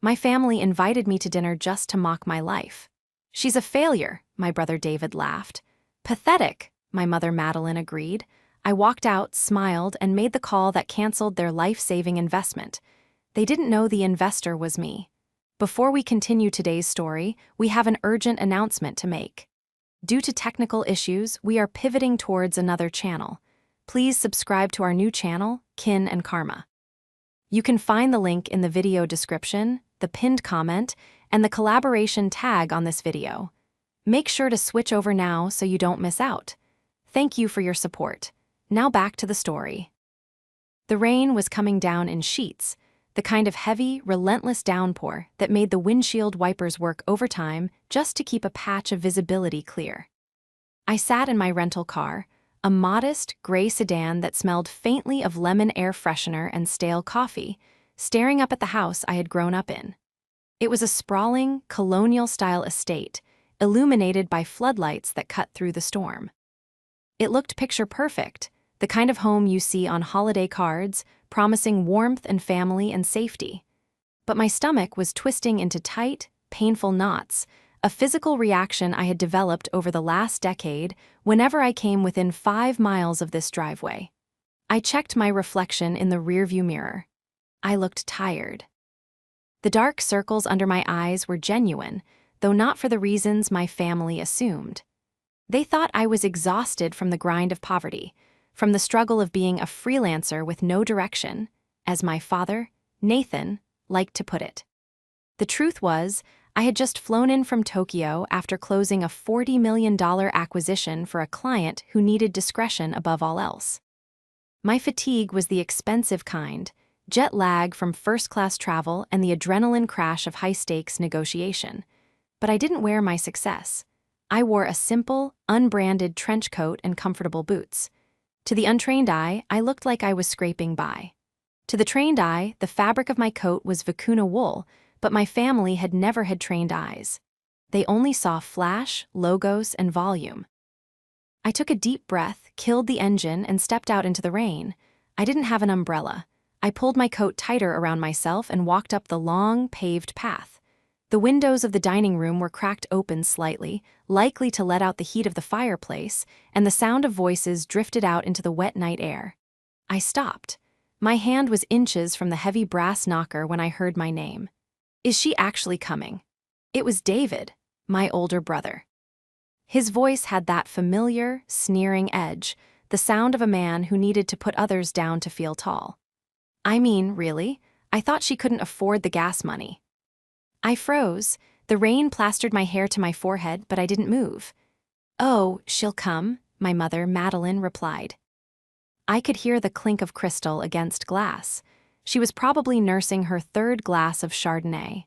My family invited me to dinner just to mock my life. She's a failure, my brother David laughed. Pathetic, my mother Madeline agreed. I walked out, smiled, and made the call that canceled their life-saving investment. They didn't know the investor was me. Before we continue today's story, we have an urgent announcement to make. Due to technical issues, we are pivoting towards another channel. Please subscribe to our new channel, Kin and Karma. You can find the link in the video description, the pinned comment, and the collaboration tag on this video. Make sure to switch over now so you don't miss out. Thank you for your support. Now back to the story. The rain was coming down in sheets, the kind of heavy, relentless downpour that made the windshield wipers work overtime just to keep a patch of visibility clear. I sat in my rental car, a modest, gray sedan that smelled faintly of lemon air freshener and stale coffee, staring up at the house I had grown up in. It was a sprawling, colonial-style estate, illuminated by floodlights that cut through the storm. It looked picture-perfect, the kind of home you see on holiday cards, promising warmth and family and safety. But my stomach was twisting into tight, painful knots, a physical reaction I had developed over the last decade whenever I came within 5 miles of this driveway. I checked my reflection in the rearview mirror. I looked tired. The dark circles under my eyes were genuine, though not for the reasons my family assumed. They thought I was exhausted from the grind of poverty, from the struggle of being a freelancer with no direction, as my father, Nathan, liked to put it. The truth was, I had just flown in from Tokyo after closing a $40 million acquisition for a client who needed discretion above all else. My fatigue was the expensive kind, jet lag from first-class travel and the adrenaline crash of high-stakes negotiation. But I didn't wear my success. I wore a simple, unbranded trench coat and comfortable boots. To the untrained eye, I looked like I was scraping by. To the trained eye, the fabric of my coat was vicuna wool, but my family had never had trained eyes. They only saw flash, logos, and volume. I took a deep breath, killed the engine, and stepped out into the rain. I didn't have an umbrella. I pulled my coat tighter around myself and walked up the long, paved path. The windows of the dining room were cracked open slightly, likely to let out the heat of the fireplace, and the sound of voices drifted out into the wet night air. I stopped. My hand was inches from the heavy brass knocker when I heard my name. Is she actually coming? It was David, my older brother. His voice had that familiar, sneering edge, the sound of a man who needed to put others down to feel tall. I mean, really? I thought she couldn't afford the gas money. I froze. The rain plastered my hair to my forehead, but I didn't move. Oh, she'll come, my mother, Madeline, replied. I could hear the clink of crystal against glass. She was probably nursing her 3rd glass of Chardonnay.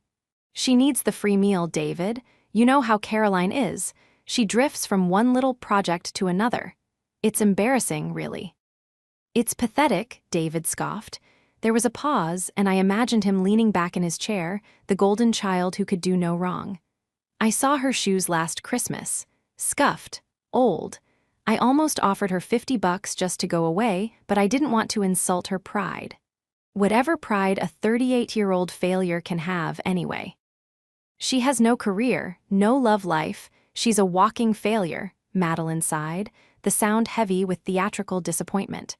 She needs the free meal, David. You know how Caroline is. She drifts from one little project to another. It's embarrassing, really. It's pathetic, David scoffed. There was a pause, and I imagined him leaning back in his chair, the golden child who could do no wrong. I saw her shoes last Christmas. Scuffed. Old. I almost offered her $50 just to go away, but I didn't want to insult her pride. Whatever pride a 38-year-old failure can have, anyway. She has no career, no love life. She's a walking failure, Madeline sighed, the sound heavy with theatrical disappointment.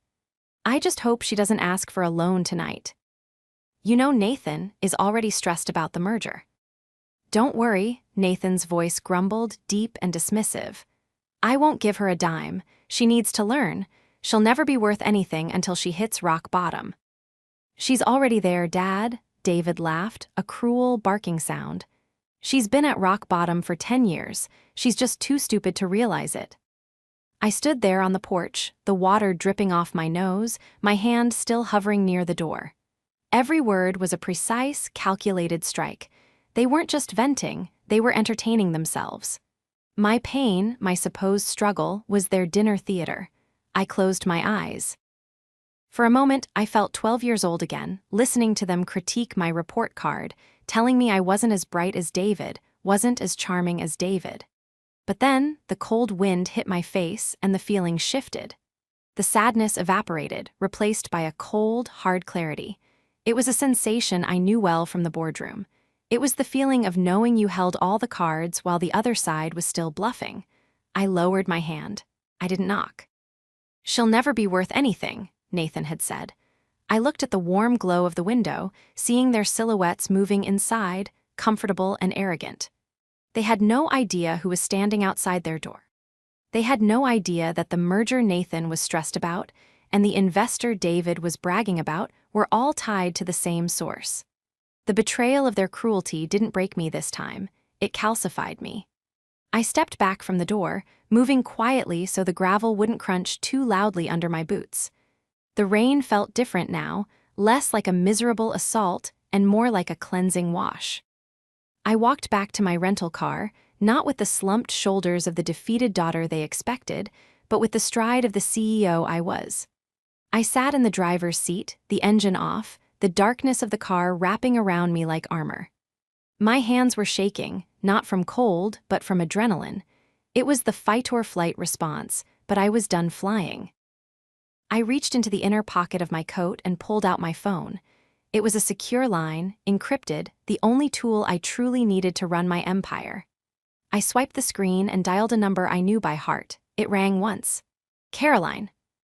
I just hope she doesn't ask for a loan tonight. You know Nathan is already stressed about the merger. Don't worry, Nathan's voice grumbled, deep and dismissive. I won't give her a dime. She needs to learn. She'll never be worth anything until she hits rock bottom. She's already there, Dad, David laughed, a cruel, barking sound. She's been at rock bottom for 10 years. She's just too stupid to realize it. I stood there on the porch, the water dripping off my nose, my hand still hovering near the door. Every word was a precise, calculated strike. They weren't just venting, they were entertaining themselves. My pain, my supposed struggle, was their dinner theater. I closed my eyes. For a moment, I felt 12 years old again, listening to them critique my report card, telling me I wasn't as bright as David, wasn't as charming as David. But then, the cold wind hit my face and the feeling shifted. The sadness evaporated, replaced by a cold, hard clarity. It was a sensation I knew well from the boardroom. It was the feeling of knowing you held all the cards while the other side was still bluffing. I lowered my hand. I didn't knock. "She'll never be worth anything," Nathan had said. I looked at the warm glow of the window, seeing their silhouettes moving inside, comfortable and arrogant. They had no idea who was standing outside their door. They had no idea that the merger Nathan was stressed about and the investor David was bragging about were all tied to the same source. The betrayal of their cruelty didn't break me this time. It calcified me. I stepped back from the door, moving quietly so the gravel wouldn't crunch too loudly under my boots. The rain felt different now, less like a miserable assault and more like a cleansing wash. I walked back to my rental car, not with the slumped shoulders of the defeated daughter they expected, but with the stride of the CEO I was. I sat in the driver's seat, the engine off, the darkness of the car wrapping around me like armor. My hands were shaking, not from cold, but from adrenaline. It was the fight-or-flight response, but I was done flying. I reached into the inner pocket of my coat and pulled out my phone. It was a secure line, encrypted, the only tool I truly needed to run my empire. I swiped the screen and dialed a number I knew by heart. It rang once. Caroline.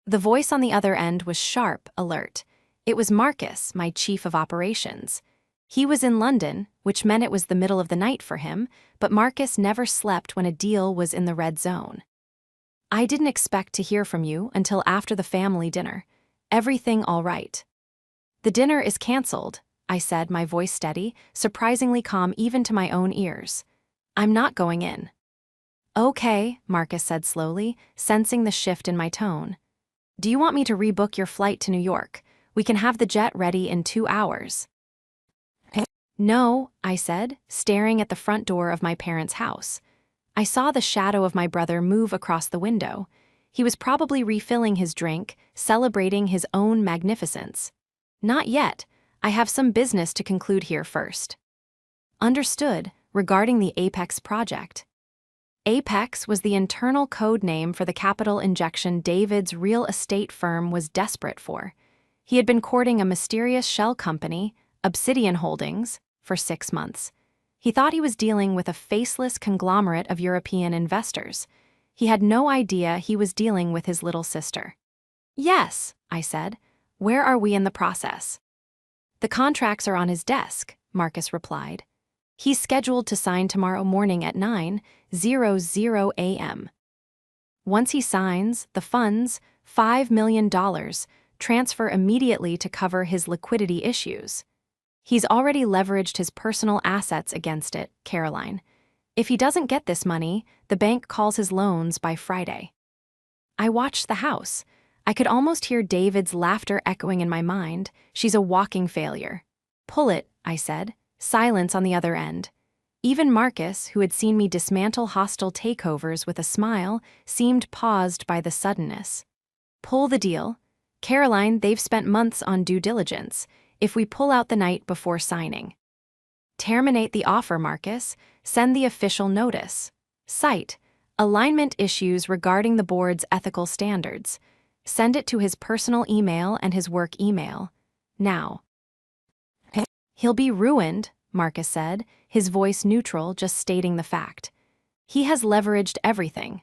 The voice on the other end was sharp, alert. It was Marcus, my chief of operations. He was in London, which meant it was the middle of the night for him, but Marcus never slept when a deal was in the red zone. "I didn't expect to hear from you until after the family dinner. Everything all right?" "The dinner is cancelled," I said, my voice steady, surprisingly calm even to my own ears. "I'm not going in." "Okay," Marcus said slowly, sensing the shift in my tone. "Do you want me to rebook your flight to New York? We can have the jet ready in 2 hours." "No," I said, staring at the front door of my parents' house. I saw the shadow of my brother move across the window. He was probably refilling his drink, celebrating his own magnificence. "Not yet. I have some business to conclude here first." "Understood," regarding the Apex project. Apex was the internal code name for the capital injection David's real estate firm was desperate for. He had been courting a mysterious shell company, Obsidian Holdings, for 6 months. He thought he was dealing with a faceless conglomerate of European investors. He had no idea he was dealing with his little sister. "Yes," I said. "Where are we in the process?" "The contracts are on his desk," Marcus replied. "He's scheduled to sign tomorrow morning at 9:00 a.m. Once he signs, the funds, $5 million, transfer immediately to cover his liquidity issues. He's already leveraged his personal assets against it, Caroline. If he doesn't get this money, the bank calls his loans by Friday." I watched the house. I could almost hear David's laughter echoing in my mind. "She's a walking failure." "Pull it," I said. Silence on the other end. Even Marcus, who had seen me dismantle hostile takeovers with a smile, seemed paused by the suddenness. "Pull the deal. Caroline, they've spent months on due diligence. If we pull out the night before signing." "Terminate the offer, Marcus. Send the official notice. Cite alignment issues regarding the board's ethical standards. Send it to his personal email and his work email. Now." "He'll be ruined," Marcus said, his voice neutral, just stating the fact. "He has leveraged everything.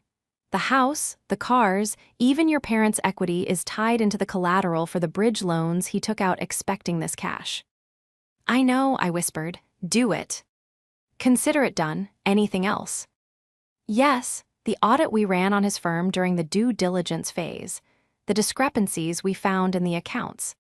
The house, the cars, even your parents' equity is tied into the collateral for the bridge loans he took out expecting this cash." "I know," I whispered. "Do it." "Consider it done. Anything else?" "Yes, the audit we ran on his firm during the due diligence phase. The discrepancies we found in the accounts.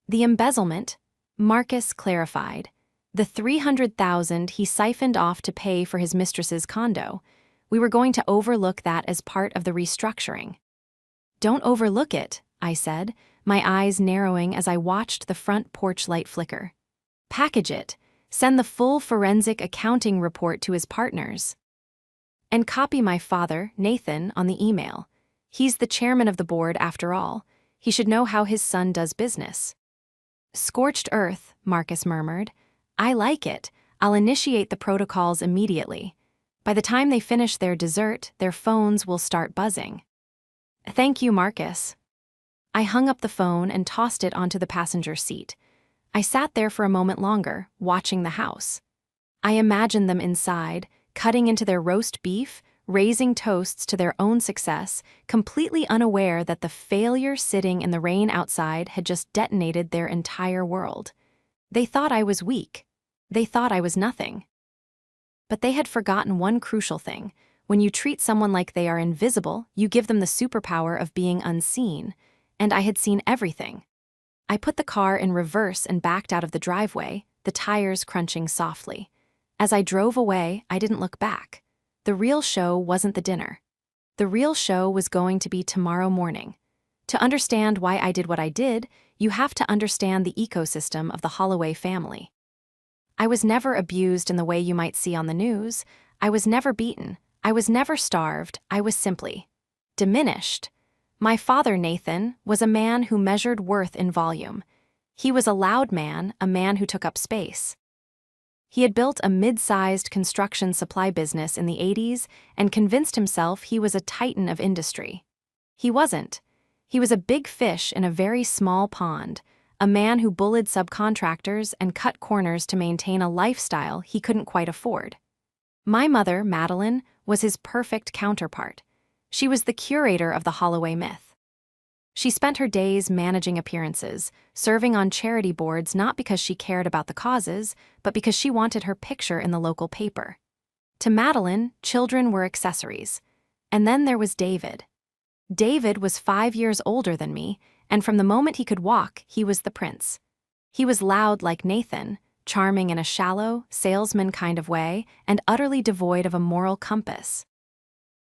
The embezzlement," Marcus clarified. "The $300,000 he siphoned off to pay for his mistress's condo. We were going to overlook that as part of the restructuring." "Don't overlook it," I said, my eyes narrowing as I watched the front porch light flicker. "Package it. Send the full forensic accounting report to his partners. And copy my father, Nathan, on the email. He's the chairman of the board after all. He should know how his son does business." "Scorched earth," Marcus murmured. "I like it. I'll initiate the protocols immediately. By the time they finish their dessert, their phones will start buzzing." "Thank you, Marcus." I hung up the phone and tossed it onto the passenger seat. I sat there for a moment longer, watching the house. I imagined them inside, cutting into their roast beef, raising toasts to their own success, completely unaware that the failure sitting in the rain outside had just detonated their entire world. They thought I was weak. They thought I was nothing. But they had forgotten one crucial thing. When you treat someone like they are invisible, you give them the superpower of being unseen. And I had seen everything. I put the car in reverse and backed out of the driveway, the tires crunching softly. As I drove away, I didn't look back. The real show wasn't the dinner. The real show was going to be tomorrow morning. To understand why I did what I did, you have to understand the ecosystem of the Holloway family. I was never abused in the way you might see on the news. I was never beaten. I was never starved. I was simply diminished. My father, Nathan, was a man who measured worth in volume. He was a loud man, a man who took up space. He had built a mid-sized construction supply business in the 80s and convinced himself he was a titan of industry. He wasn't. He was a big fish in a very small pond, a man who bullied subcontractors and cut corners to maintain a lifestyle he couldn't quite afford. My mother, Madeline, was his perfect counterpart. She was the curator of the Holloway myth. She spent her days managing appearances, serving on charity boards not because she cared about the causes, but because she wanted her picture in the local paper. To Madeline, children were accessories. And then there was David. David was 5 years older than me, and from the moment he could walk, he was the prince. He was loud like Nathan, charming in a shallow, salesman kind of way, and utterly devoid of a moral compass.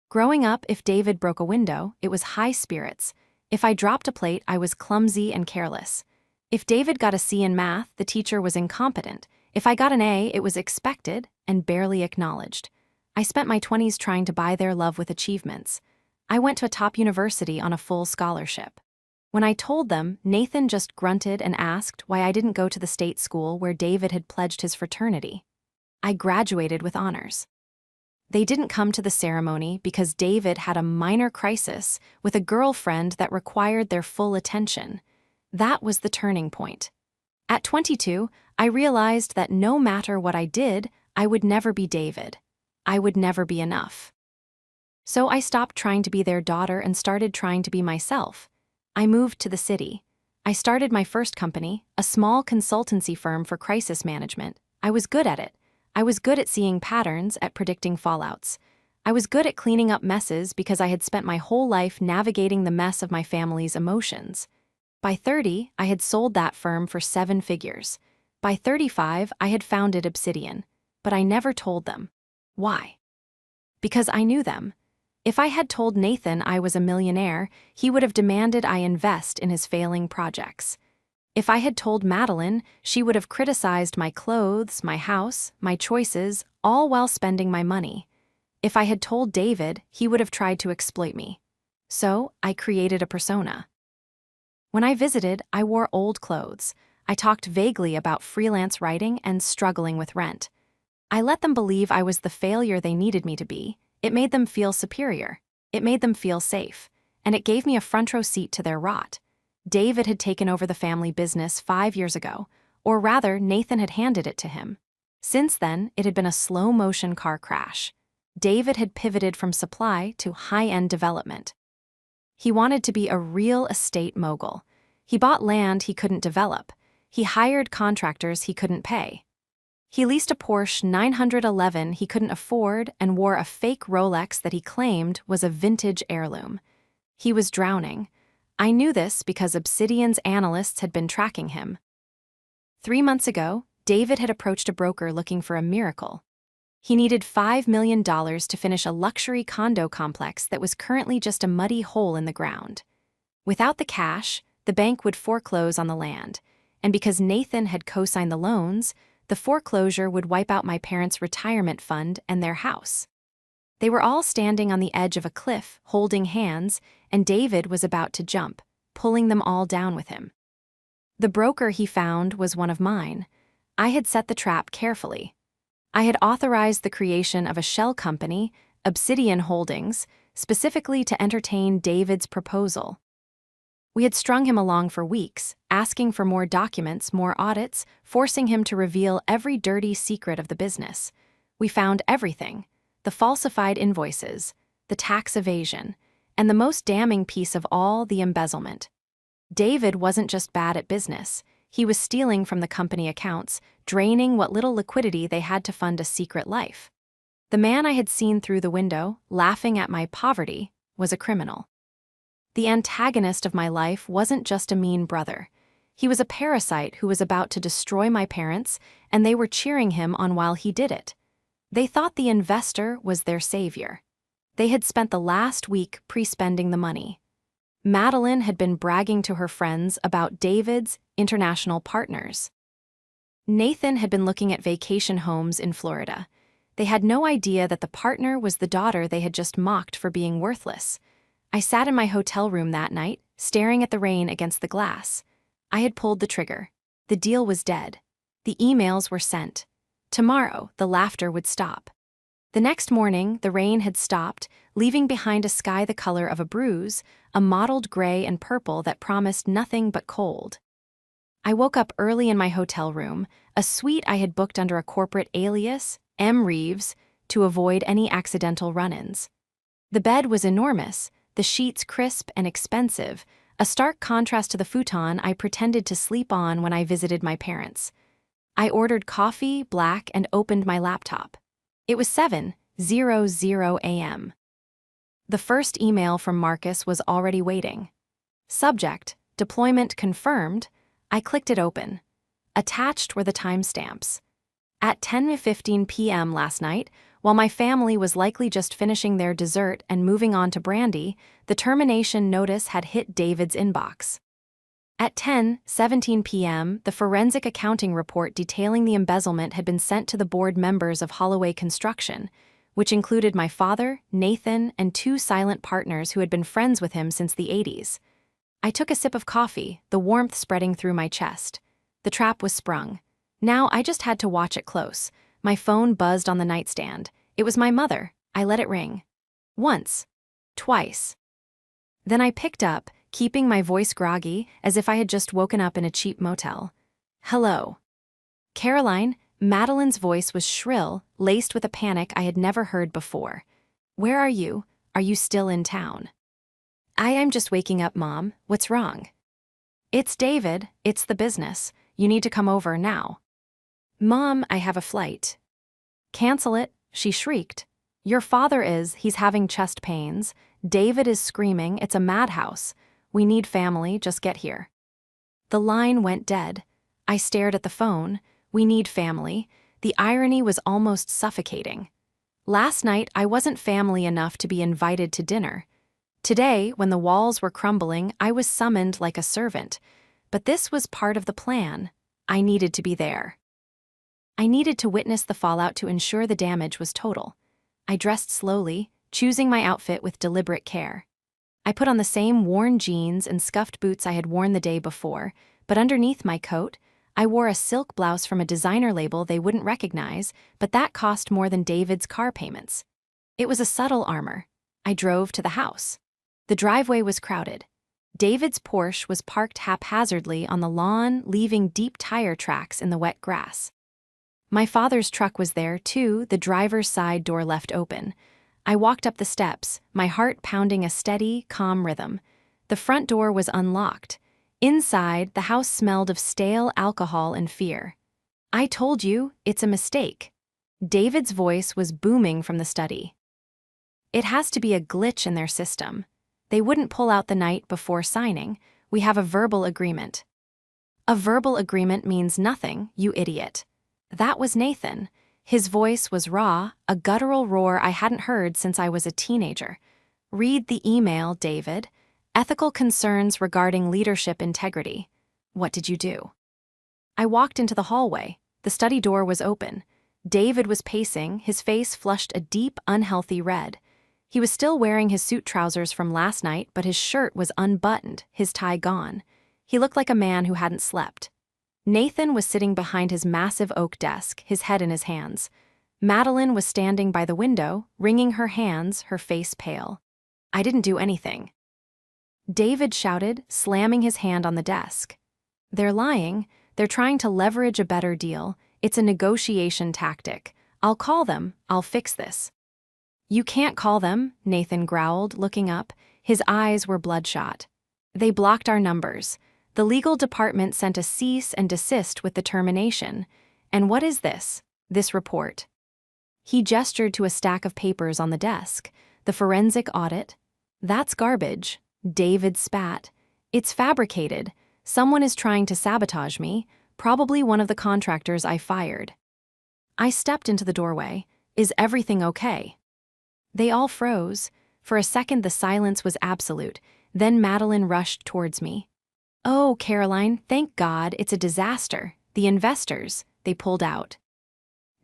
Growing up, if David broke a window, it was high spirits. If I dropped a plate, I was clumsy and careless. If David got a C in math, the teacher was incompetent. If I got an A, it was expected and barely acknowledged. I spent my 20s trying to buy their love with achievements. I went to a top university on a full scholarship. When I told them, Nathan just grunted and asked why I didn't go to the state school where David had pledged his fraternity. I graduated with honors. They didn't come to the ceremony because David had a minor crisis with a girlfriend that required their full attention. That was the turning point. At 22, I realized that no matter what I did, I would never be David. I would never be enough. So I stopped trying to be their daughter and started trying to be myself. I moved to the city. I started my first company, a small consultancy firm for crisis management. I was good at it. I was good at seeing patterns, at predicting fallouts. I was good at cleaning up messes because I had spent my whole life navigating the mess of my family's emotions. By 30, I had sold that firm for 7 figures. By 35, I had founded Obsidian. But I never told them. Why? Because I knew them. If I had told Nathan I was a millionaire, he would have demanded I invest in his failing projects. If I had told Madeline, she would have criticized my clothes, my house, my choices, all while spending my money. If I had told David, he would have tried to exploit me. So, I created a persona. When I visited, I wore old clothes. I talked vaguely about freelance writing and struggling with rent. I let them believe I was the failure they needed me to be. It made them feel superior. It made them feel safe. And it gave me a front row seat to their rot. David had taken over the family business 5 years ago, or rather, Nathan had handed it to him. Since then, it had been a slow-motion car crash. David had pivoted from supply to high-end development. He wanted to be a real estate mogul. He bought land he couldn't develop. He hired contractors he couldn't pay. He leased a Porsche 911 he couldn't afford and wore a fake Rolex that he claimed was a vintage heirloom. He was drowning. I knew this because Obsidian's analysts had been tracking him. 3 months ago, David had approached a broker looking for a miracle. He needed $5 million to finish a luxury condo complex that was currently just a muddy hole in the ground. Without the cash, the bank would foreclose on the land, and because Nathan had co-signed the loans, the foreclosure would wipe out my parents' retirement fund and their house. They were all standing on the edge of a cliff, holding hands, and David was about to jump, pulling them all down with him. The broker he found was one of mine. I had set the trap carefully. I had authorized the creation of a shell company, Obsidian Holdings, specifically to entertain David's proposal. We had strung him along for weeks, asking for more documents, more audits, forcing him to reveal every dirty secret of the business. We found everything: the falsified invoices, the tax evasion, and the most damning piece of all, the embezzlement. David wasn't just bad at business. He was stealing from the company accounts, draining what little liquidity they had to fund a secret life. The man I had seen through the window, laughing at my poverty, was a criminal. The antagonist of my life wasn't just a mean brother. He was a parasite who was about to destroy my parents, and they were cheering him on while he did it. They thought the investor was their savior. They had spent the last week pre-spending the money. Madeline had been bragging to her friends about David's international partners. Nathan had been looking at vacation homes in Florida. They had no idea that the partner was the daughter they had just mocked for being worthless. I sat in my hotel room that night, staring at the rain against the glass. I had pulled the trigger. The deal was dead. The emails were sent. Tomorrow, the laughter would stop. The next morning, the rain had stopped, leaving behind a sky the color of a bruise, a mottled gray and purple that promised nothing but cold. I woke up early in my hotel room, a suite I had booked under a corporate alias, M. Reeves, to avoid any accidental run-ins. The bed was enormous, the sheets crisp and expensive, a stark contrast to the futon I pretended to sleep on when I visited my parents. I ordered coffee, black, and opened my laptop. It was 7:00 a.m. The first email from Marcus was already waiting. Subject: deployment confirmed. I clicked it open. Attached were the timestamps. At 10:15 p.m. last night, while my family was likely just finishing their dessert and moving on to brandy, the termination notice had hit David's inbox. At 10:17 p.m., the forensic accounting report detailing the embezzlement had been sent to the board members of Holloway Construction, which included my father, Nathan, and two silent partners who had been friends with him since the 80s. I took a sip of coffee, the warmth spreading through my chest. The trap was sprung. Now I just had to watch it close. My phone buzzed on the nightstand. It was my mother. I let it ring. Once. Twice. Then I picked up, keeping my voice groggy, as if I had just woken up in a cheap motel. "Hello." "Caroline." Madeline's voice was shrill, laced with a panic I had never heard before. "Where are you? Are you still in town?" I'm just waking up, Mom. What's wrong?" "It's David. It's the business. You need to come over now." "Mom, I have a flight." "Cancel it," she shrieked. "Your father he's having chest pains. David is screaming, it's a madhouse. We need family, just get here." The line went dead. I stared at the phone. We need family. The irony was almost suffocating. Last night, I wasn't family enough to be invited to dinner. Today, when the walls were crumbling, I was summoned like a servant. But this was part of the plan. I needed to be there. I needed to witness the fallout to ensure the damage was total. I dressed slowly, choosing my outfit with deliberate care. I put on the same worn jeans and scuffed boots I had worn the day before, but underneath my coat, I wore a silk blouse from a designer label they wouldn't recognize, but that cost more than David's car payments. It was a subtle armor. I drove to the house. The driveway was crowded. David's Porsche was parked haphazardly on the lawn, leaving deep tire tracks in the wet grass. My father's truck was there, too, the driver's side door left open. I walked up the steps, my heart pounding a steady, calm rhythm. The front door was unlocked. Inside, the house smelled of stale alcohol and fear. "I told you, it's a mistake." David's voice was booming from the study. "It has to be a glitch in their system. They wouldn't pull out the night before signing. We have a verbal agreement." "A verbal agreement means nothing, you idiot." That was Nathan. His voice was raw, a guttural roar I hadn't heard since I was a teenager. "Read the email, David. Ethical concerns regarding leadership integrity." "What did you do?" I walked into the hallway. The study door was open. David was pacing, his face flushed a deep, unhealthy red. He was still wearing his suit trousers from last night, but his shirt was unbuttoned, his tie gone. He looked like a man who hadn't slept. Nathan was sitting behind his massive oak desk, his head in his hands. Madeline was standing by the window, wringing her hands, her face pale. "I didn't do anything." David shouted, slamming his hand on the desk. They're lying. They're trying to leverage a better deal. It's a negotiation tactic. I'll call them. I'll fix this. You can't call them, Nathan growled, looking up. His eyes were bloodshot. They blocked our numbers. The legal department sent a cease and desist with the termination. And what is this? This report. He gestured to a stack of papers on the desk. The forensic audit. That's garbage. David spat. It's fabricated. Someone is trying to sabotage me, probably one of the contractors I fired. I stepped into the doorway. Is everything okay? They all froze. For a second the silence was absolute. Then Madeline rushed towards me. Oh, Caroline, thank God, it's a disaster. The investors, they pulled out.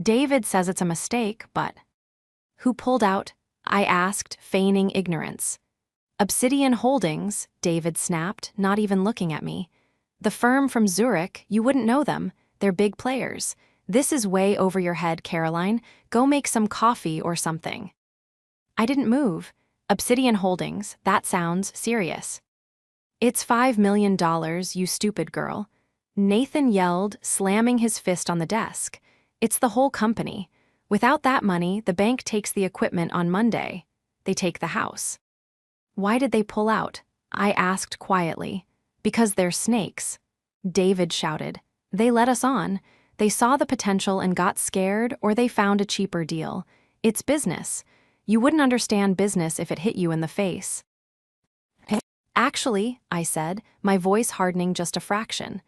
David says it's a mistake, but... Who pulled out? I asked, feigning ignorance. Obsidian Holdings, David snapped, not even looking at me. The firm from Zurich, you wouldn't know them. They're big players. This is way over your head, Caroline. Go make some coffee or something. I didn't move. Obsidian Holdings, that sounds serious. It's $5 million, you stupid girl. Nathan yelled, slamming his fist on the desk. It's the whole company. Without that money, the bank takes the equipment on Monday. They take the house. Why did they pull out? I asked quietly. Because they're snakes. David shouted. They let us on. They saw the potential and got scared, or they found a cheaper deal. It's business. You wouldn't understand business if it hit you in the face. Actually, I said, my voice hardening just a fraction.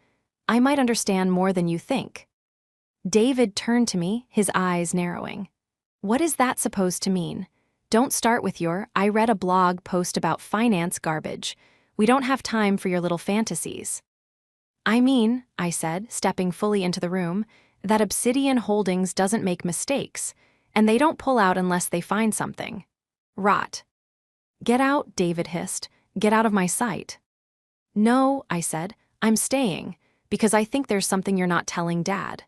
I might understand more than you think. David turned to me, his eyes narrowing. What is that supposed to mean? Don't start with I read a blog post about finance garbage. We don't have time for your little fantasies. I mean, I said, stepping fully into the room, that Obsidian Holdings doesn't make mistakes, and they don't pull out unless they find something. Rot. Get out, David hissed. Get out of my sight. No, I said, I'm staying, because I think there's something you're not telling Dad.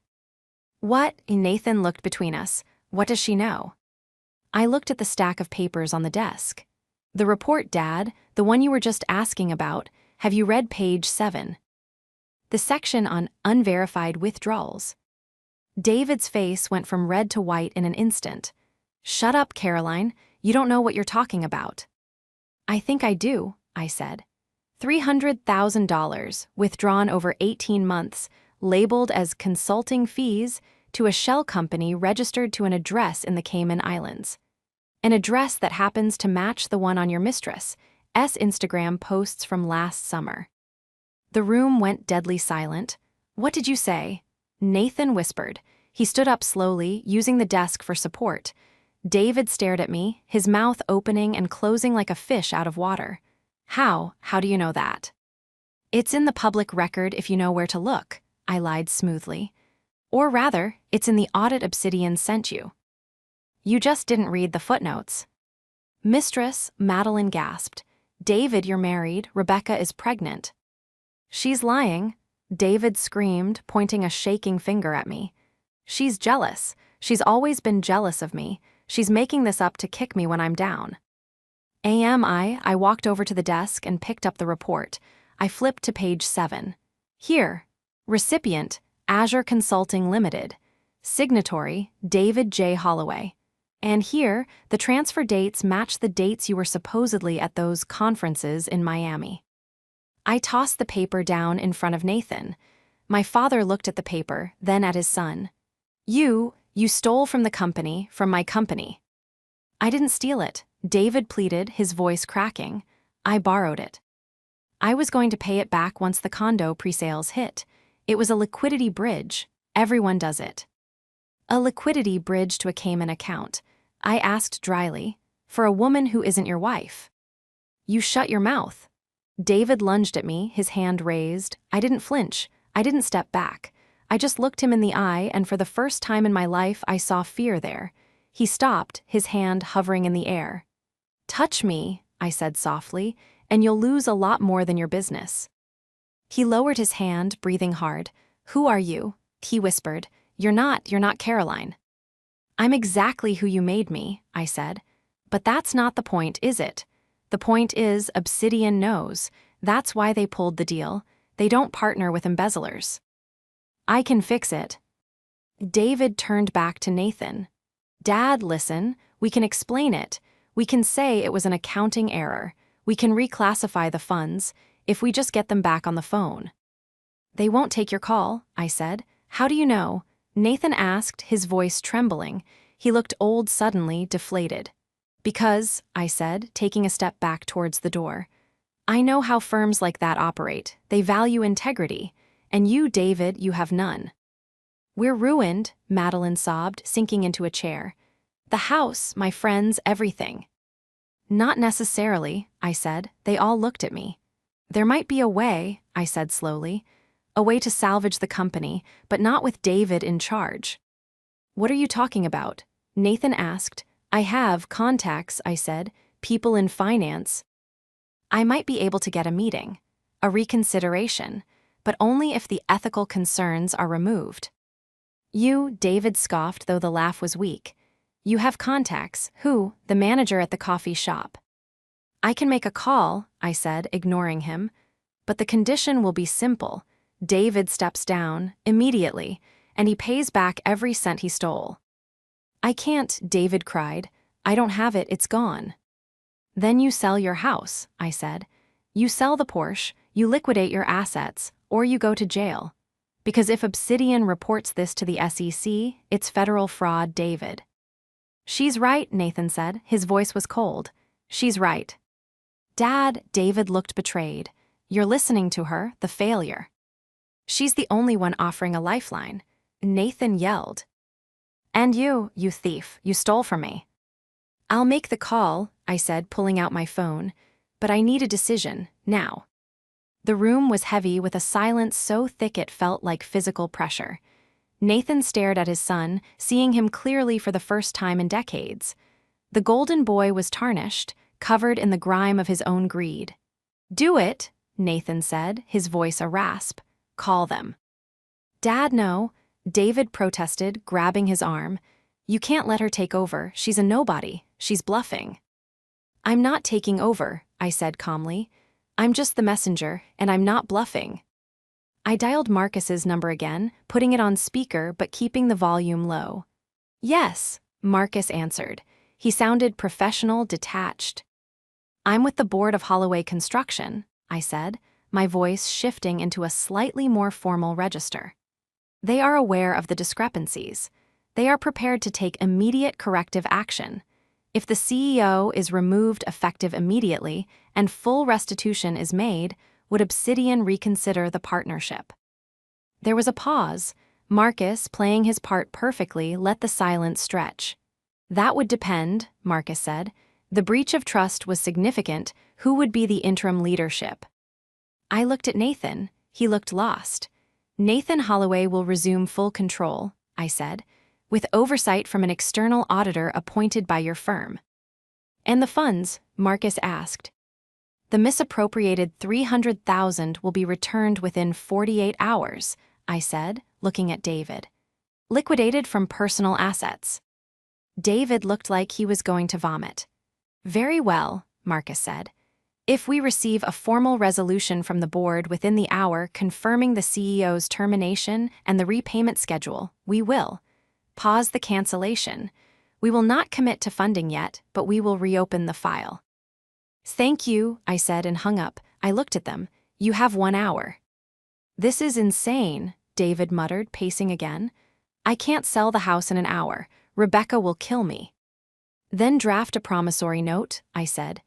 What? Nathan looked between us. What does she know? I looked at the stack of papers on the desk. The report, Dad, the one you were just asking about, have you read page 7? The section on unverified withdrawals. David's face went from red to white in an instant. Shut up, Caroline. You don't know what you're talking about. I think I do, I said. $300,000 withdrawn over 18 months, labeled as consulting fees, to a shell company registered to an address in the Cayman Islands. An address that happens to match the one on your mistress's Instagram posts from last summer. The room went deadly silent. What did you say? Nathan whispered. He stood up slowly, using the desk for support. David stared at me, his mouth opening and closing like a fish out of water. How do you know that? It's in the public record if you know where to look, I lied smoothly. Or rather, it's in the audit Obsidian sent you. You just didn't read the footnotes. Mistress, Madeline gasped. David, you're married. Rebecca is pregnant. She's lying, David screamed, pointing a shaking finger at me. She's jealous. She's always been jealous of me. She's making this up to kick me when I'm down. I walked over to the desk and picked up the report. I flipped to page 7. Here. Recipient, Azure Consulting Limited. Signatory, David J. Holloway. And here, the transfer dates match the dates you were supposedly at those conferences in Miami. I tossed the paper down in front of Nathan. My father looked at the paper, then at his son. You stole from the company, from my company. I didn't steal it, David pleaded, his voice cracking. I borrowed it. I was going to pay it back once the condo pre-sales hit. It was a liquidity bridge. Everyone does it. A liquidity bridge to a Cayman account. I asked dryly, for a woman who isn't your wife. You shut your mouth. David lunged at me, his hand raised. I didn't flinch. I didn't step back. I just looked him in the eye, and for the first time in my life, I saw fear there. He stopped, his hand hovering in the air. Touch me, I said softly, and you'll lose a lot more than your business. He lowered his hand, breathing hard. Who are you? He whispered. You're not Caroline. I'm exactly who you made me, I said. But that's not the point, is it? The point is, Obsidian knows. That's why they pulled the deal. They don't partner with embezzlers. I can fix it. David turned back to Nathan. Dad, listen, we can explain it. We can say it was an accounting error. We can reclassify the funds, if we just get them back on the phone. They won't take your call, I said. How do you know? Nathan asked, his voice trembling. He looked old suddenly, deflated. Because, I said, taking a step back towards the door. I know how firms like that operate. They value integrity. And you, David, you have none. We're ruined, Madeline sobbed, sinking into a chair. The house, my friends, everything. Not necessarily, I said. They all looked at me. There might be a way, I said slowly. A way to salvage the company, but not with David in charge. What are you talking about? Nathan asked. I have contacts, I said, people in finance. I might be able to get a meeting, a reconsideration, but only if the ethical concerns are removed. You, David scoffed, though the laugh was weak. You have contacts. Who? The manager at the coffee shop. I can make a call, I said, ignoring him. But the condition will be simple. David steps down, immediately, and he pays back every cent he stole. I can't, David cried. I don't have it, it's gone. Then you sell your house, I said. You sell the Porsche, you liquidate your assets, or you go to jail. Because if Obsidian reports this to the SEC, it's federal fraud, David. She's right, Nathan said. His voice was cold. She's right. Dad, David looked betrayed. You're listening to her, the failure. She's the only one offering a lifeline. Nathan yelled. And you thief, you stole from me. I'll make the call, I said, pulling out my phone. But I need a decision, now. The room was heavy with a silence so thick it felt like physical pressure. Nathan stared at his son, seeing him clearly for the first time in decades. The golden boy was tarnished, covered in the grime of his own greed. Do it, Nathan said, his voice a rasp. Call them. Dad, no, David protested, grabbing his arm. You can't let her take over, she's a nobody, she's bluffing. I'm not taking over, I said calmly. I'm just the messenger, and I'm not bluffing. I dialed Marcus's number again, putting it on speaker but keeping the volume low. Yes, Marcus answered. He sounded professional, detached. I'm with the board of Holloway Construction, I said, my voice shifting into a slightly more formal register. They are aware of the discrepancies. They are prepared to take immediate corrective action. If the CEO is removed effective immediately and full restitution is made, would Obsidian reconsider the partnership? There was a pause. Marcus, playing his part perfectly, let the silence stretch. That would depend, Marcus said. The breach of trust was significant. Who would be the interim leadership? I looked at Nathan. He looked lost. Nathan Holloway will resume full control, I said, with oversight from an external auditor appointed by your firm. And the funds? Marcus asked. The misappropriated $300,000 will be returned within 48 hours, I said, looking at David. Liquidated from personal assets. David looked like he was going to vomit. Very well, Marcus said. If we receive a formal resolution from the board within the hour confirming the CEO's termination and the repayment schedule, we will. Pause the cancellation. We will not commit to funding yet, but we will reopen the file. Thank you, I said and hung up. I looked at them. You have 1 hour. This is insane, David muttered, pacing again. I can't sell the house in an hour. Rebecca will kill me. Then draft a promissory note, I said.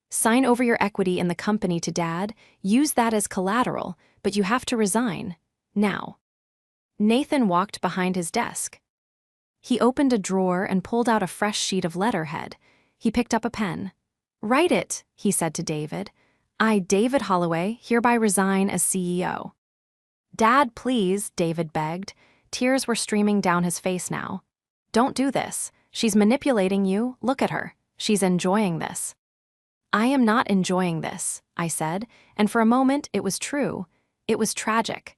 Sign over your equity in the company to Dad, use that as collateral, but you have to resign. Now. Nathan walked behind his desk. He opened a drawer and pulled out a fresh sheet of letterhead. He picked up a pen. Write it, he said to David. I, David Holloway, hereby resign as CEO. Dad, please, David begged. Tears were streaming down his face now. Don't do this. She's manipulating you. Look at her. She's enjoying this. I am not enjoying this, I said, and for a moment it was true. It was tragic.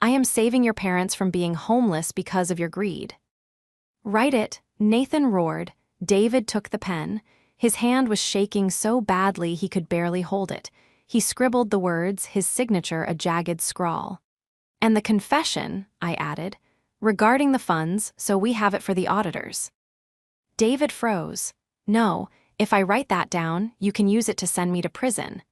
I am saving your parents from being homeless because of your greed. Write it, Nathan roared. David took the pen. His hand was shaking so badly he could barely hold it. He scribbled the words, his signature a jagged scrawl. "And the confession," I added, "regarding the funds, so we have it for the auditors." David froze. "No, if I write that down, you can use it to send me to prison."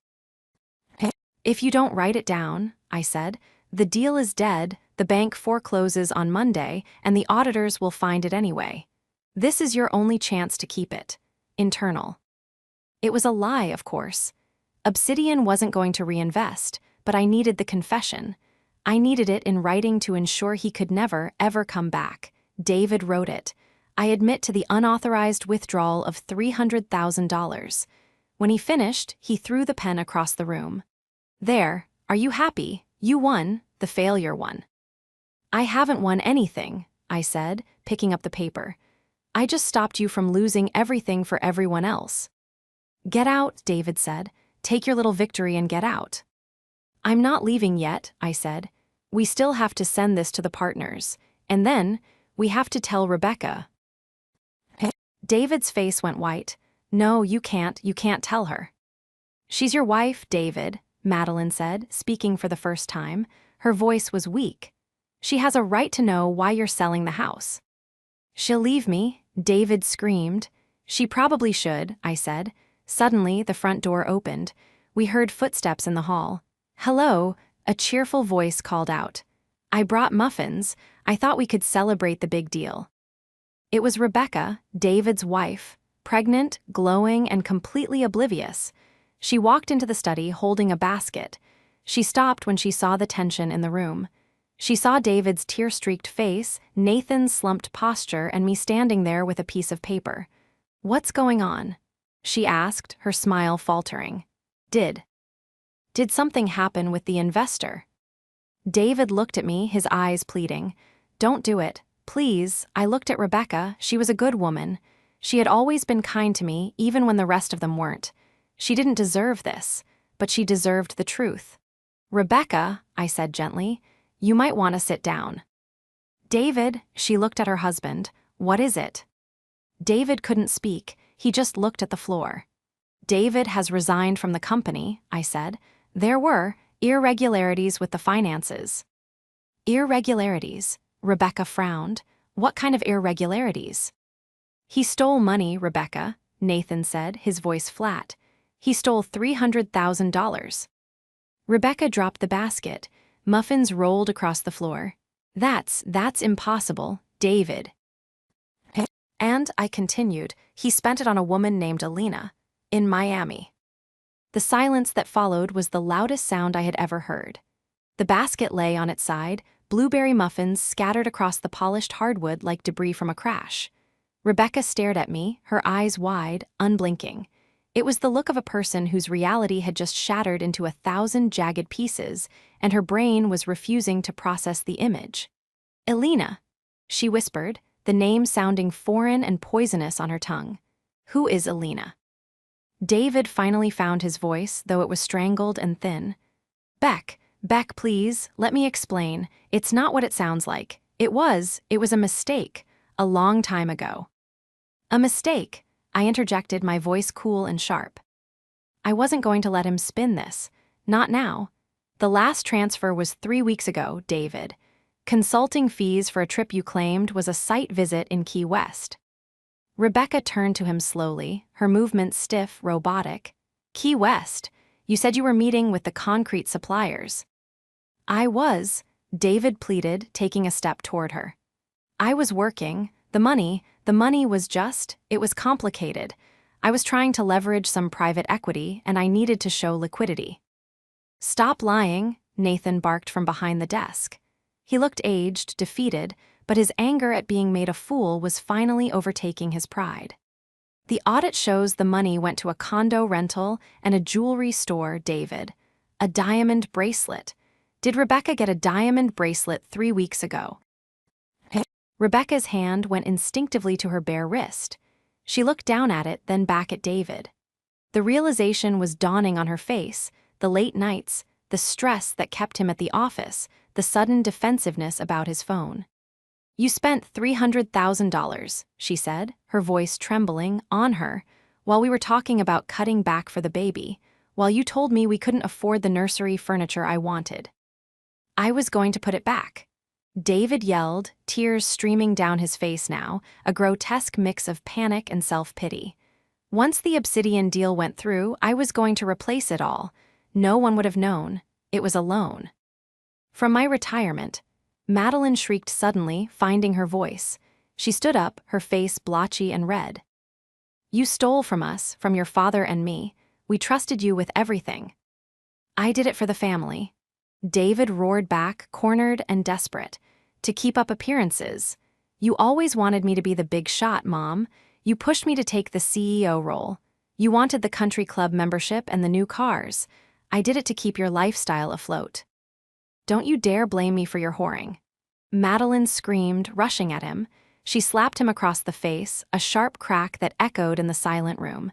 "If you don't write it down," I said, "the deal is dead, the bank forecloses on Monday, and the auditors will find it anyway. This is your only chance to keep it. Internal." It was a lie, of course. Obsidian wasn't going to reinvest, but I needed the confession. I needed it in writing to ensure he could never, ever come back. David wrote it. I admit to the unauthorized withdrawal of $300,000. When he finished, he threw the pen across the room. "There, are you happy? You won, the failure won." "I haven't won anything," I said, picking up the paper. "I just stopped you from losing everything for everyone else." "Get out," David said. "Take your little victory and get out." "I'm not leaving yet," I said. "We still have to send this to the partners. And then, we have to tell Rebecca." David's face went white. "No, you can't tell her." "She's your wife, David," Madeline said, speaking for the first time. Her voice was weak. "She has a right to know why you're selling the house." "She'll leave me," David screamed. "She probably should," I said. Suddenly, the front door opened. We heard footsteps in the hall. "Hello," a cheerful voice called out. "I brought muffins. I thought we could celebrate the big deal." It was Rebecca, David's wife, pregnant, glowing, and completely oblivious. She walked into the study holding a basket. She stopped when she saw the tension in the room. She saw David's tear-streaked face, Nathan's slumped posture, and me standing there with a piece of paper. "What's going on?" she asked, her smile faltering. Did something happen with the investor?" David looked at me, his eyes pleading. "Don't do it, please." I looked at Rebecca. She was a good woman. She had always been kind to me, even when the rest of them weren't. She didn't deserve this, but she deserved the truth. "Rebecca," I said gently, "you might want to sit down." "David," she looked at her husband, "what is it?" David couldn't speak. He just looked at the floor. "David has resigned from the company," I said. "There were irregularities with the finances." "Irregularities?" Rebecca frowned. "What kind of irregularities?" "He stole money, Rebecca," Nathan said, his voice flat. "He stole $300,000. Rebecca dropped the basket. Muffins rolled across the floor. That's impossible, David." "And," I continued, "he spent it on a woman named Alina, in Miami." The silence that followed was the loudest sound I had ever heard. The basket lay on its side, blueberry muffins scattered across the polished hardwood like debris from a crash. Rebecca stared at me, her eyes wide, unblinking. It was the look of a person whose reality had just shattered into 1,000 jagged pieces, and her brain was refusing to process the image. "Alina," she whispered, the name sounding foreign and poisonous on her tongue. "Who is Alina?" David finally found his voice, though it was strangled and thin. Beck, please, let me explain. It's not what it sounds like. It was a mistake, a long time ago." "A mistake?" I interjected, my voice cool and sharp. I wasn't going to let him spin this. Not now. "The last transfer was 3 weeks ago, David. Consulting fees for a trip you claimed was a site visit in Key West." Rebecca turned to him slowly, her movements stiff, robotic. "Key West? You said you were meeting with the concrete suppliers." "I was," David pleaded, taking a step toward her. "I was working. The money was it was complicated. I was trying to leverage some private equity, and I needed to show liquidity." "Stop lying," Nathan barked from behind the desk. He looked aged, defeated, but his anger at being made a fool was finally overtaking his pride. "The audit shows the money went to a condo rental and a jewelry store, David. A diamond bracelet. Did Rebecca get a diamond bracelet 3 weeks ago?" Rebecca's hand went instinctively to her bare wrist. She looked down at it, then back at David. The realization was dawning on her face, the late nights, the stress that kept him at the office, the sudden defensiveness about his phone. "You spent $300,000, she said, her voice trembling, on her. while we were talking about cutting back for the baby, while you told me we couldn't afford the nursery furniture I wanted. I was going to put it back. David yelled, tears streaming down his face now, a grotesque mix of panic and self-pity. Once the Obsidian deal went through, I was going to replace it all. No one would have known. It was a loan. From my retirement, Madeline shrieked suddenly, finding her voice. She stood up, her face blotchy and red. You stole from us, from your father and me. We trusted you with everything. I did it for the family. David roared back, cornered and desperate. To keep up appearances. You always wanted me to be the big shot, Mom. You pushed me to take the CEO role. You wanted the country club membership and the new cars. I did it to keep your lifestyle afloat. Don't you dare blame me for your whoring. Madeline screamed, rushing at him. She slapped him across the face, a sharp crack that echoed in the silent room.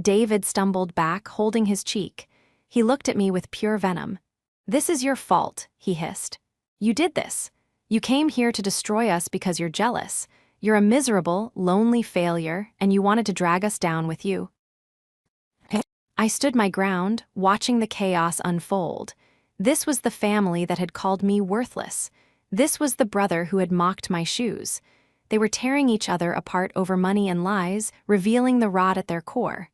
David stumbled back, holding his cheek. He looked at me with pure venom. This is your fault, he hissed. You did this. You came here to destroy us because you're jealous. You're a miserable, lonely failure, and you wanted to drag us down with you. I stood my ground, watching the chaos unfold. This was the family that had called me worthless. This was the brother who had mocked my shoes. They were tearing each other apart over money and lies, revealing the rot at their core.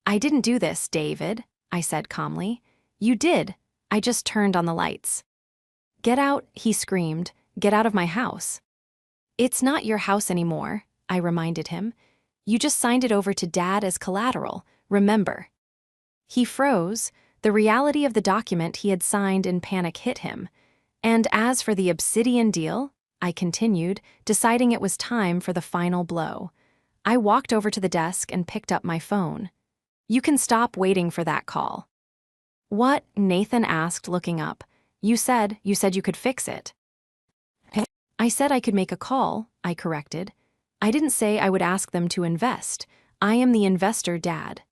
I didn't do this, David, I said calmly. You did. I just turned on the lights. Get out, he screamed. Get out of my house. It's not your house anymore, I reminded him. You just signed it over to Dad as collateral, remember. He froze. The reality of the document he had signed in panic hit him. And as for the Obsidian deal, I continued, deciding it was time for the final blow. I walked over to the desk and picked up my phone. You can stop waiting for that call. What? Nathan asked, looking up. You said you could fix it. I said I could make a call, I corrected. I didn't say I would ask them to invest. I am the investor, Dad.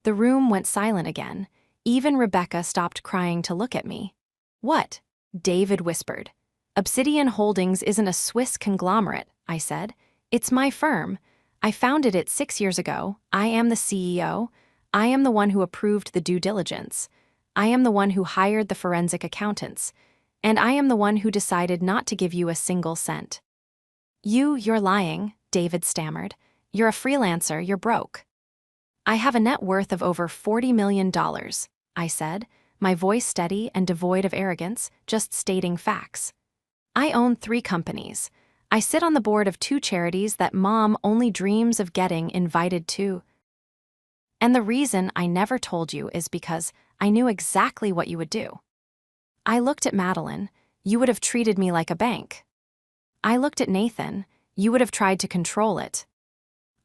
The room went silent again. Even Rebecca stopped crying to look at me. What? David whispered. Obsidian Holdings isn't a Swiss conglomerate, I said. It's my firm. I founded it 6 years ago. I am the CEO. I am the one who approved the due diligence. I am the one who hired the forensic accountants. And I am the one who decided not to give you a single cent. You're lying, David stammered. You're a freelancer, you're broke. I have a net worth of over $40 million, I said, my voice steady and devoid of arrogance, just stating facts. I own 3 companies. I sit on the board of 2 charities that Mom only dreams of getting invited to. And the reason I never told you is because I knew exactly what you would do. I looked at Madeline. You would have treated me like a bank. I looked at Nathan. You would have tried to control it.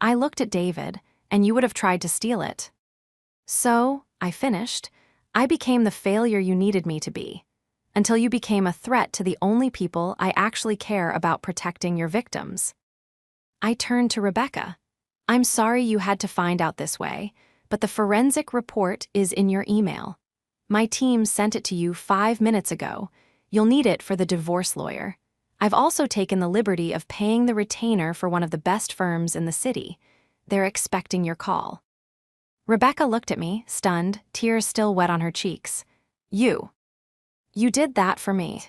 I looked at David, and you would have tried to steal it. So, I finished, I became the failure you needed me to be, until you became a threat to the only people I actually care about protecting your victims. I turned to Rebecca. I'm sorry you had to find out this way, but the forensic report is in your email. My team sent it to you 5 minutes ago. You'll need it for the divorce lawyer. I've also taken the liberty of paying the retainer for one of the best firms in the city. They're expecting your call. Rebecca looked at me, stunned, tears still wet on her cheeks. You did that for me.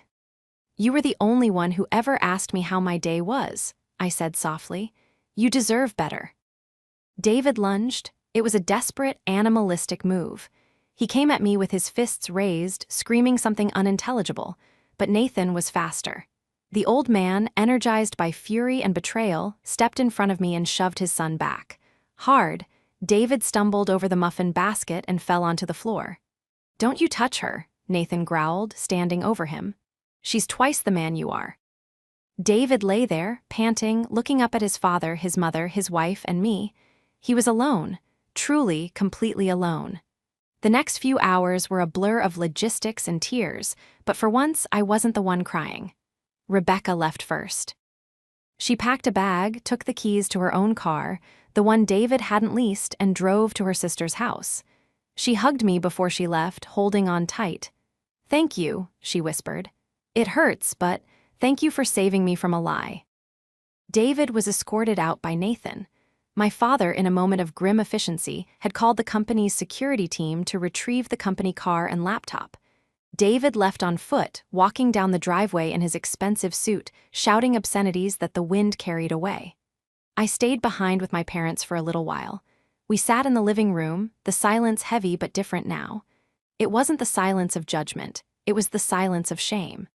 You were the only one who ever asked me how my day was, I said softly. You deserve better. David lunged. It was a desperate, animalistic move. He came at me with his fists raised, screaming something unintelligible, but Nathan was faster. The old man, energized by fury and betrayal, stepped in front of me and shoved his son back. Hard, David stumbled over the muffin basket and fell onto the floor. Don't you touch her, Nathan growled, standing over him. She's twice the man you are. David lay there, panting, looking up at his father, his mother, his wife, and me. He was alone, truly, completely alone. The next few hours were a blur of logistics and tears, but for once I wasn't the one crying. Rebecca left first. She packed a bag, took the keys to her own car, the one David hadn't leased, and drove to her sister's house. She hugged me before she left, holding on tight. Thank you, she whispered. It hurts, but thank you for saving me from a lie. David was escorted out by Nathan. My father, in a moment of grim efficiency, had called the company's security team to retrieve the company car and laptop. David left on foot, walking down the driveway in his expensive suit, shouting obscenities that the wind carried away. I stayed behind with my parents for a little while. We sat in the living room, the silence heavy but different now. It wasn't the silence of judgment, it was the silence of shame.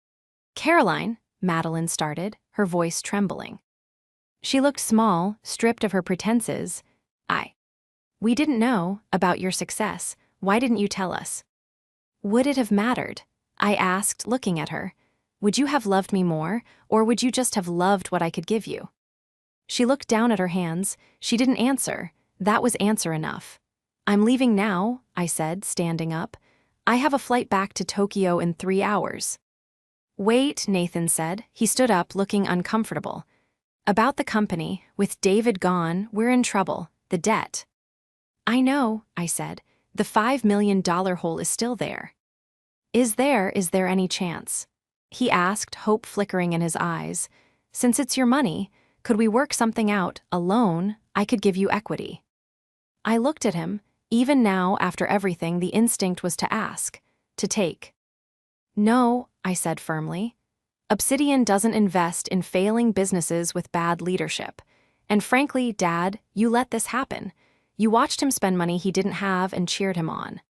"Caroline," Madeline started, her voice trembling. She looked small, stripped of her pretenses. We didn't know about your success. Why didn't you tell us?" "Would it have mattered?" I asked, looking at her. "Would you have loved me more, or would you just have loved what I could give you?" She looked down at her hands. She didn't answer. That was answer enough. "I'm leaving now," I said, standing up. "I have a flight back to Tokyo in 3 hours." "Wait," Nathan said. He stood up, looking uncomfortable. "About the company, with David gone, we're in trouble. The debt." "I know," I said. "The $5 million hole is still there." Is there any chance?" he asked, hope flickering in his eyes. "Since it's your money, could we work something out, a loan? I could give you equity." I looked at him. Even now, after everything, the instinct was to ask, to take. "No," I said firmly. "Obsidian doesn't invest in failing businesses with bad leadership. And frankly, Dad, you let this happen. You watched him spend money he didn't have and cheered him on."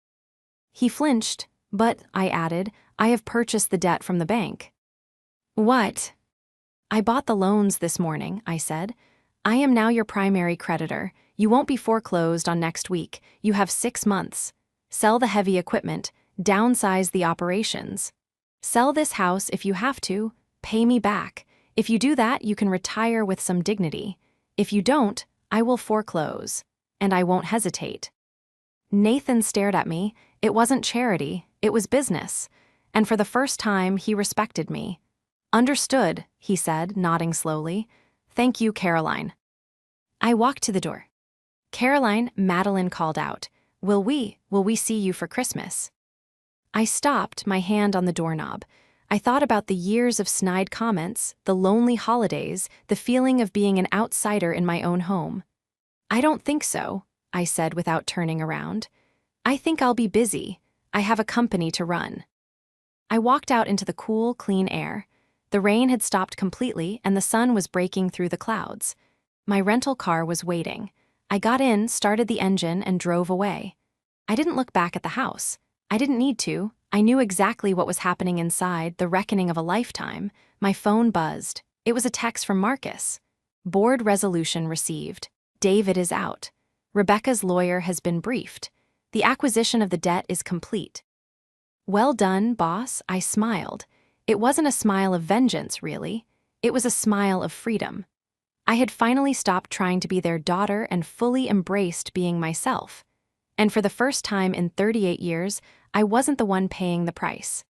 He flinched, but, I added, "I have purchased the debt from the bank." "What?" "I bought the loans this morning," I said. "I am now your primary creditor. You won't be foreclosed on next week. You have 6 months. Sell the heavy equipment, downsize the operations. Sell this house if you have to, pay me back. If you do that, you can retire with some dignity. If you don't, I will foreclose. And I won't hesitate." Nathan stared at me. It wasn't charity, it was business. And for the first time, he respected me. "Understood," he said, nodding slowly. "Thank you, Caroline." I walked to the door. "Caroline," Madeline called out. Will we see you for Christmas?" I stopped, my hand on the doorknob. I thought about the years of snide comments, the lonely holidays, the feeling of being an outsider in my own home. "I don't think so," I said without turning around. "I think I'll be busy. I have a company to run." I walked out into the cool, clean air. The rain had stopped completely and the sun was breaking through the clouds. My rental car was waiting. I got in, started the engine, and drove away. I didn't look back at the house. I didn't need to. I knew exactly what was happening inside, the reckoning of a lifetime. My phone buzzed. It was a text from Marcus. "Board resolution received. David is out. Rebecca's lawyer has been briefed. The acquisition of the debt is complete." "Well done, boss," I smiled. It wasn't a smile of vengeance, really. It was a smile of freedom. I had finally stopped trying to be their daughter and fully embraced being myself. And for the first time in 38 years, I wasn't the one paying the price.